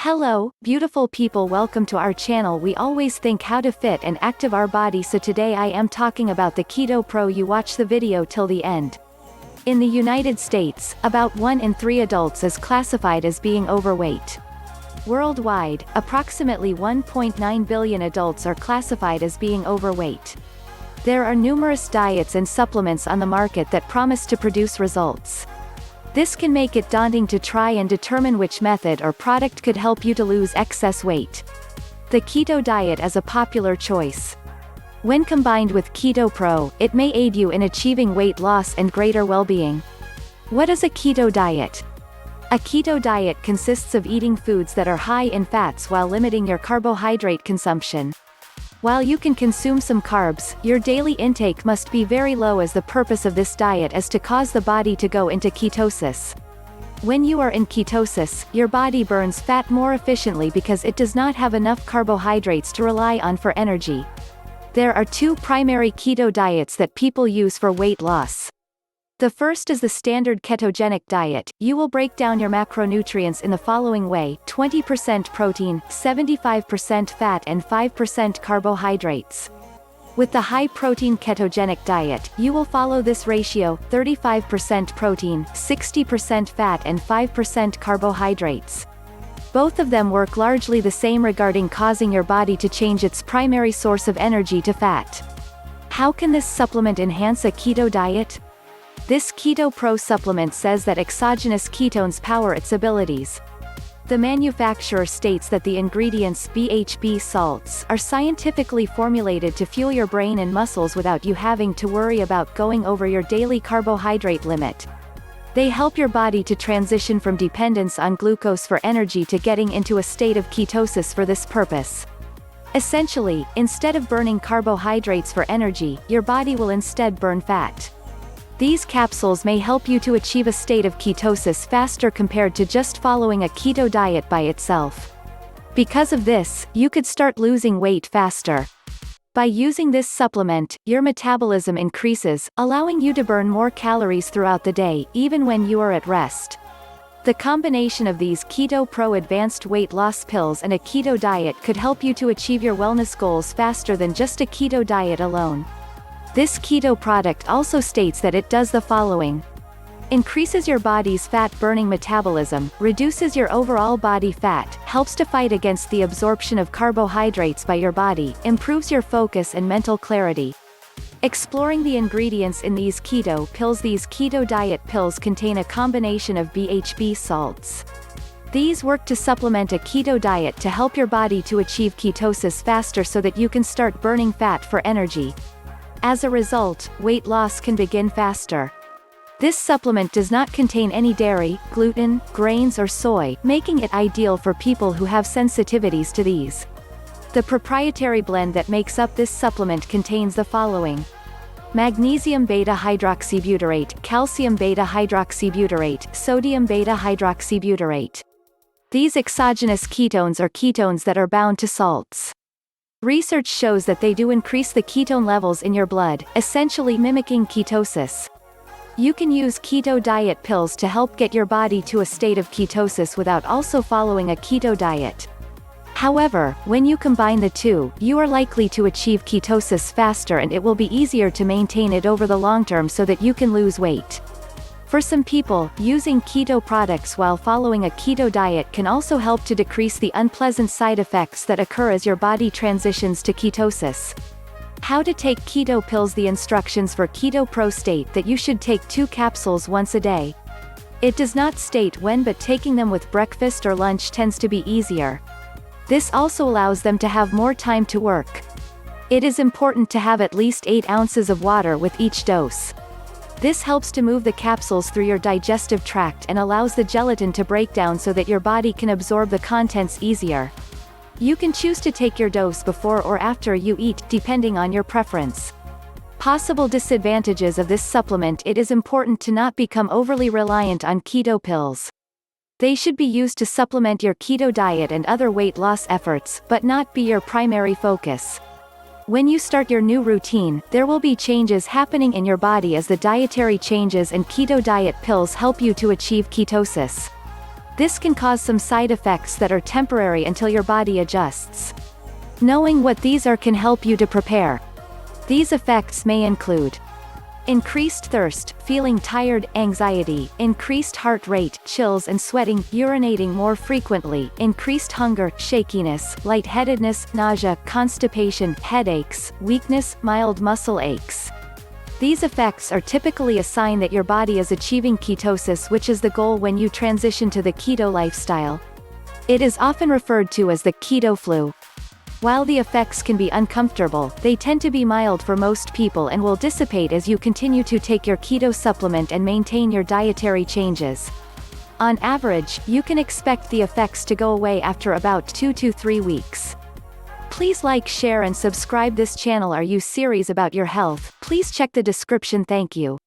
Hello, beautiful people, welcome to our channel. We always think how to fit and active our body, so today I am talking about the Keto Pro. You watch the video till the end. In the United States, about 1 in 3 adults is classified as being overweight. Worldwide, approximately 1.9 billion adults are classified as being overweight. There are numerous diets and supplements on the market that promise to produce results. This can make it daunting to try and determine which method or product could help you to lose excess weight. The keto diet is a popular choice. When combined with Keto Pro, it may aid you in achieving weight loss and greater well-being. What is a keto diet? A keto diet consists of eating foods that are high in fats while limiting your carbohydrate consumption. While you can consume some carbs, your daily intake must be very low, as the purpose of this diet is to cause the body to go into ketosis. When you are in ketosis, your body burns fat more efficiently because it does not have enough carbohydrates to rely on for energy. There are 2 primary keto diets that people use for weight loss. The first is the standard ketogenic diet. You will break down your macronutrients in the following way: 20% protein, 75% fat and 5% carbohydrates. With the high-protein ketogenic diet, you will follow this ratio: 35% protein, 60% fat and 5% carbohydrates. Both of them work largely the same regarding causing your body to change its primary source of energy to fat. How can this supplement enhance a keto diet? This Keto Pro supplement says that exogenous ketones power its abilities. The manufacturer states that the ingredients BHB salts are scientifically formulated to fuel your brain and muscles without you having to worry about going over your daily carbohydrate limit. They help your body to transition from dependence on glucose for energy to getting into a state of ketosis for this purpose. Essentially, instead of burning carbohydrates for energy, your body will instead burn fat. These capsules may help you to achieve a state of ketosis faster compared to just following a keto diet by itself. Because of this, you could start losing weight faster. By using this supplement, your metabolism increases, allowing you to burn more calories throughout the day, even when you are at rest. The combination of these Keto Pro advanced weight loss pills and a keto diet could help you to achieve your wellness goals faster than just a keto diet alone. This keto product also states that it does the following: increases your body's fat-burning metabolism, reduces your overall body fat, helps to fight against the absorption of carbohydrates by your body, improves your focus and mental clarity. Exploring the ingredients in these keto pills. These keto diet pills contain a combination of BHB salts. These work to supplement a keto diet to help your body to achieve ketosis faster so that you can start burning fat for energy. As a result, weight loss can begin faster. This supplement does not contain any dairy, gluten, grains or soy, making it ideal for people who have sensitivities to these. The proprietary blend that makes up this supplement contains the following: magnesium beta-hydroxybutyrate, calcium beta-hydroxybutyrate, sodium beta-hydroxybutyrate. These exogenous ketones are ketones that are bound to salts. Research shows that they do increase the ketone levels in your blood, essentially mimicking ketosis. You can use keto diet pills to help get your body to a state of ketosis without also following a keto diet. However, when you combine the two, you are likely to achieve ketosis faster, and it will be easier to maintain it over the long term so that you can lose weight. For some people, using keto products while following a keto diet can also help to decrease the unpleasant side effects that occur as your body transitions to ketosis. How to take keto pills. The instructions for Keto Pro state that you should take 2 capsules once a day. It does not state when, but taking them with breakfast or lunch tends to be easier. This also allows them to have more time to work. It is important to have at least 8 ounces of water with each dose. This helps to move the capsules through your digestive tract and allows the gelatin to break down so that your body can absorb the contents easier. You can choose to take your dose before or after you eat, depending on your preference. Possible disadvantages of this supplement. It is important to not become overly reliant on keto pills. They should be used to supplement your keto diet and other weight loss efforts, but not be your primary focus. When you start your new routine, there will be changes happening in your body as the dietary changes and keto diet pills help you to achieve ketosis. This can cause some side effects that are temporary until your body adjusts. Knowing what these are can help you to prepare. These effects may include increased thirst, feeling tired, anxiety, increased heart rate, chills and sweating, urinating more frequently, increased hunger, shakiness, lightheadedness, nausea, constipation, headaches, weakness, mild muscle aches. These effects are typically a sign that your body is achieving ketosis, which is the goal when you transition to the keto lifestyle. It is often referred to as the keto flu. While the effects can be uncomfortable, they tend to be mild for most people and will dissipate as you continue to take your keto supplement and maintain your dietary changes. On average, you can expect the effects to go away after about 2 to 3 weeks. Please like, share and subscribe this channel. Are you serious about your health? Please check the description. Thank you.